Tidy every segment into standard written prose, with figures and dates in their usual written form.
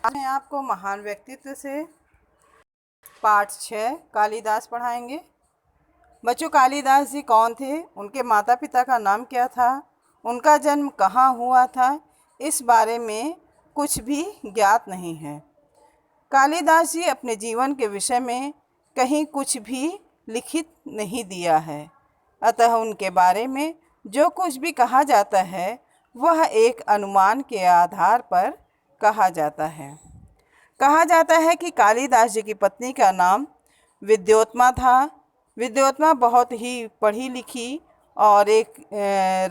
मैं आपको महान व्यक्तित्व से पाठ 6 कालिदास पढ़ाएंगे। बच्चों, कालिदास जी कौन थे, उनके माता पिता का नाम क्या था, उनका जन्म कहाँ हुआ था, इस बारे में कुछ भी ज्ञात नहीं है। कालिदास जी अपने जीवन के विषय में कहीं कुछ भी लिखित नहीं दिया है, अतः उनके बारे में जो कुछ भी कहा जाता है वह एक अनुमान के आधार पर कहा जाता है। कहा जाता है कि कालिदास जी की पत्नी का नाम विद्योत्मा था। विद्योत्मा बहुत ही पढ़ी लिखी और एक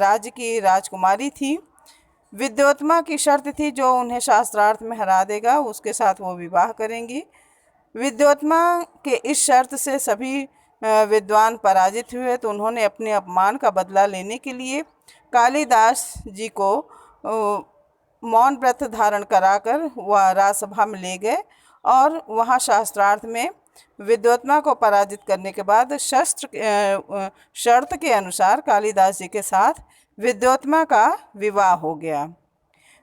राज्य की राजकुमारी थी। विद्योत्मा की शर्त थी जो उन्हें शास्त्रार्थ में हरा देगा उसके साथ वो विवाह करेंगी। विद्योत्मा के इस शर्त से सभी विद्वान पराजित हुए, तो उन्होंने अपने अपमान का बदला लेने के लिए कालिदास जी को मौन व्रत धारण कराकर वह राजसभा में ले गए और वहाँ शास्त्रार्थ में विद्योत्मा को पराजित करने के बाद शर्त के अनुसार कालिदास जी के साथ विद्योत्मा का विवाह हो गया।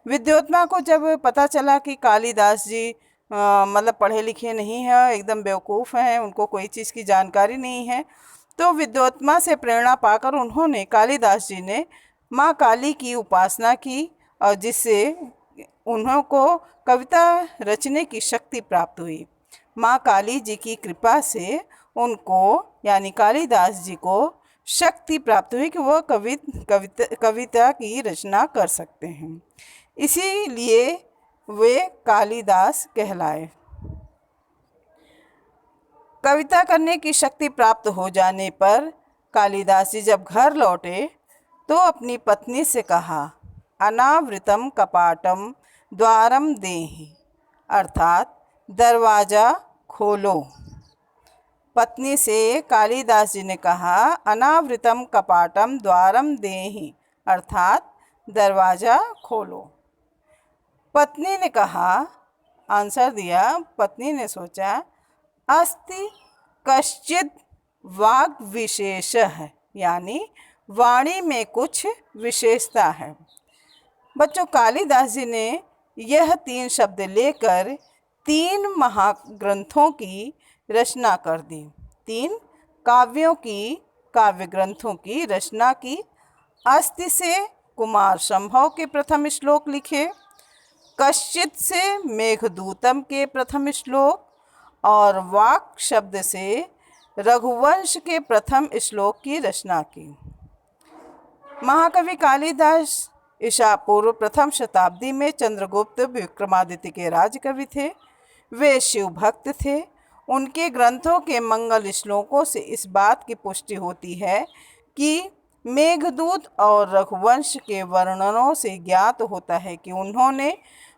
विद्योत्मा को जब पता चला कि कालिदास जी मतलब पढ़े लिखे नहीं हैं, एकदम बेवकूफ़ हैं, उनको कोई चीज़ की जानकारी नहीं है, तो विद्योत्मा से प्रेरणा पाकर उन्होंने कालिदास जी ने माँ काली की उपासना की और जिससे उन्हों को कविता रचने की शक्ति प्राप्त हुई। माँ काली जी की कृपा से उनको यानी कालिदास जी को शक्ति प्राप्त हुई कि वह कविता की रचना कर सकते हैं, इसीलिए वे कालिदास कहलाए। कविता करने की शक्ति प्राप्त हो जाने पर कालिदास जी जब घर लौटे तो अपनी पत्नी से कहा, अनावृतम कपाटम द्वारम देहि, अर्थात दरवाज़ा खोलो। पत्नी से कालिदास जी ने कहा, अनावृतम कपाटम द्वारम देहि, अर्थात दरवाज़ा खोलो। पत्नी ने कहा, आंसर दिया, पत्नी ने सोचा, अस्ति कश्चिद वाग विशेष है, यानी वाणी में कुछ विशेषता है। बच्चों, कालिदास जी ने यह 3 शब्द लेकर 3 महाग्रंथों की रचना कर दी, 3 काव्यों की काव्य ग्रंथों की रचना की। अस्ति से कुमार संभव के प्रथम श्लोक लिखे, कश्चित से मेघदूतम के प्रथम श्लोक और वाक शब्द से रघुवंश के प्रथम श्लोक की रचना की। महाकवि कालिदास ईसा पूर्व प्रथम शताब्दी में चंद्रगुप्त विक्रमादित्य के राजकवि थे। वे शिव भक्त थे। उनके ग्रंथों के मंगल श्लोकों से इस बात की पुष्टि होती है कि मेघदूत और रघुवंश के वर्णनों से ज्ञात होता है कि उन्होंने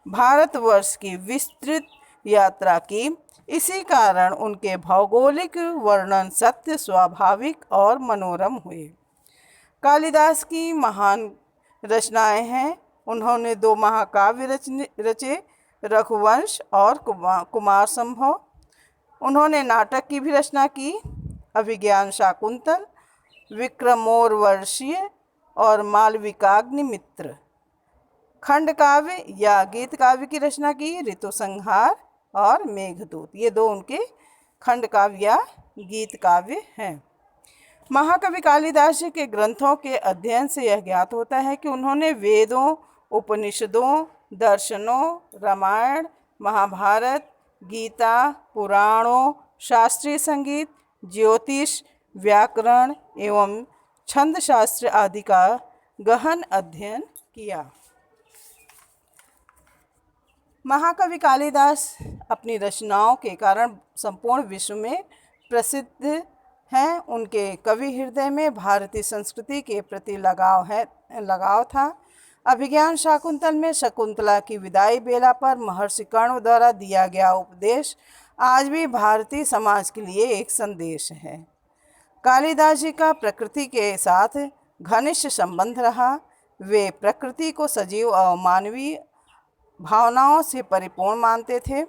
भारतवर्ष की विस्तृत यात्रा की। इसी कारण उनके भौगोलिक वर्णन सत्य, स्वाभाविक और मनोरम हुए। कालिदास की महान रचनाएं हैं। उन्होंने 2 महाकाव्य रचे, रघुवंश और कुमार संभव। उन्होंने नाटक की भी रचना की, अभिज्ञान शाकुंतल, विक्रमोर्वशीय और मालविकाग्निमित्र। खंड काव्य या गीत काव्य की रचना की, ऋतु संहार और मेघदूत। ये 2 उनके खंड काव्य या गीत काव्य हैं। महाकवि कालिदास जी के ग्रंथों के अध्ययन से यह ज्ञात होता है कि उन्होंने वेदों, उपनिषदों, दर्शनों, रामायण, महाभारत, गीता, पुराणों, शास्त्रीय संगीत, ज्योतिष, व्याकरण एवं छंद शास्त्र आदि का गहन अध्ययन किया। महाकवि कालिदास अपनी रचनाओं के कारण संपूर्ण विश्व में प्रसिद्ध हैं। उनके कवि हृदय में भारतीय संस्कृति के प्रति लगाव था। अभिज्ञान शाकुंतल में शकुंतला की विदाई बेला पर महर्षि कर्ण द्वारा दिया गया उपदेश आज भी भारतीय समाज के लिए एक संदेश है। कालिदास जी का प्रकृति के साथ घनिष्ठ संबंध रहा। वे प्रकृति को सजीव और मानवीय भावनाओं से परिपूर्ण मानते थे।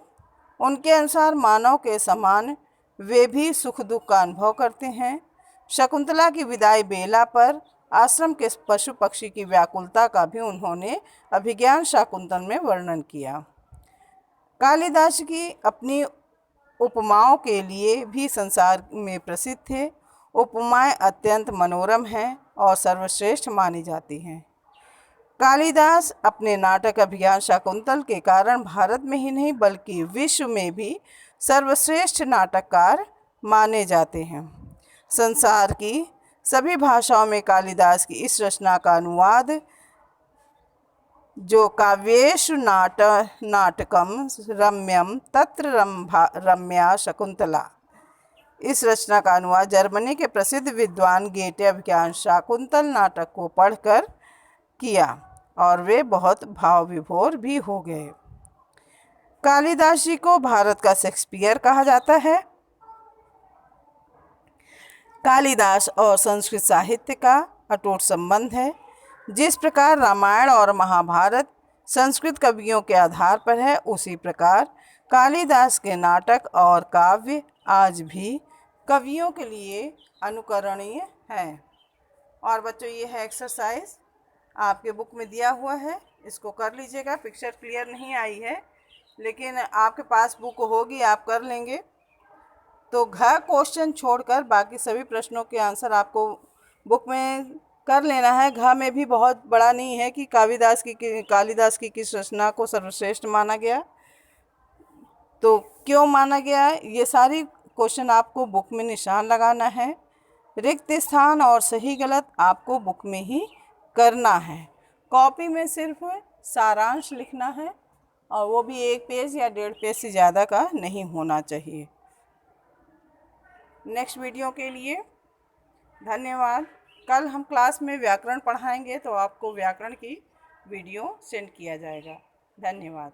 उनके अनुसार मानव के समान वे भी सुख दुख का अनुभव करते हैं। शकुंतला की विदाई बेला पर आश्रम के पशु पक्षी की व्याकुलता का भी उन्होंने अभिज्ञान शाकुंतल में वर्णन किया। कालिदास की अपनी उपमाओं के लिए भी संसार में प्रसिद्ध थे। उपमाएं अत्यंत मनोरम हैं और सर्वश्रेष्ठ मानी जाती हैं। कालिदास अपने नाटक अभियान शाकुंतल के कारण भारत में ही नहीं बल्कि विश्व में भी सर्वश्रेष्ठ नाटककार माने जाते हैं। संसार की सभी भाषाओं में कालिदास की इस रचना का अनुवाद, जो काव्येषु नाटकम रम्यम तत्र रम्या शकुंतला, इस रचना का अनुवाद जर्मनी के प्रसिद्ध विद्वान गेटे अभिज्ञान शाकुंतल नाटक को पढ़कर किया और वे बहुत भाव विभोर भी हो गए। कालिदास जी को भारत का शेक्सपियर कहा जाता है। कालिदास और संस्कृत साहित्य का अटूट संबंध है। जिस प्रकार रामायण और महाभारत संस्कृत कवियों के आधार पर है, उसी प्रकार कालिदास के नाटक और काव्य आज भी कवियों के लिए अनुकरणीय हैं। और बच्चों, ये है एक्सरसाइज, आपके बुक में दिया हुआ है, इसको कर लीजिएगा। पिक्चर क्लियर नहीं आई है, लेकिन आपके पास बुक होगी, आप कर लेंगे। तो घ क्वेश्चन छोड़कर बाकी सभी प्रश्नों के आंसर आपको बुक में कर लेना है। घ में भी बहुत बड़ा नहीं है कि कालिदास की किस रचना को सर्वश्रेष्ठ माना गया, तो क्यों माना गया, ये सारी क्वेश्चन आपको बुक में निशान लगाना है। रिक्त स्थान और सही गलत आपको बुक में ही करना है। कॉपी में सिर्फ सारांश लिखना है और वो भी 1 पेज या 1.5 पेज से ज़्यादा का नहीं होना चाहिए। नेक्स्ट वीडियो के लिए धन्यवाद। कल हम क्लास में व्याकरण पढ़ाएंगे, तो आपको व्याकरण की वीडियो सेंड किया जाएगा। धन्यवाद।